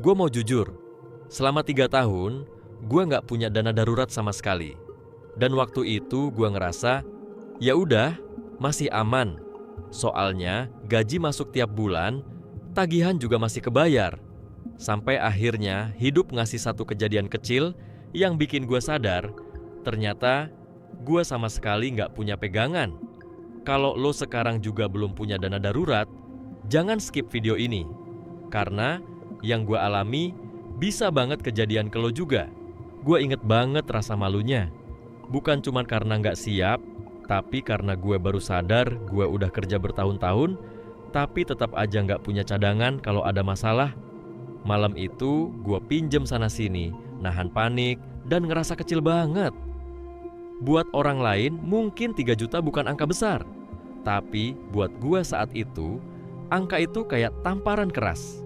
Gue mau jujur, selama 3 tahun, gue nggak punya dana darurat sama sekali. Dan waktu itu gue ngerasa, ya udah, masih aman. Soalnya gaji masuk tiap bulan, tagihan juga masih kebayar. Sampai akhirnya hidup ngasih satu kejadian kecil yang bikin gue sadar, ternyata gue sama sekali nggak punya pegangan. Kalau lo sekarang juga belum punya dana darurat, jangan skip video ini. Karena yang gue alami bisa banget kejadian ke lo juga. Gue inget banget rasa malunya. Bukan cuma karena nggak siap, tapi karena gue baru sadar gue udah kerja bertahun-tahun, tapi tetap aja nggak punya cadangan kalau ada masalah. Malam itu gue pinjem sana-sini, nahan panik, dan ngerasa kecil banget. Buat orang lain mungkin 3 juta bukan angka besar. Tapi buat gue saat itu, angka itu kayak tamparan keras.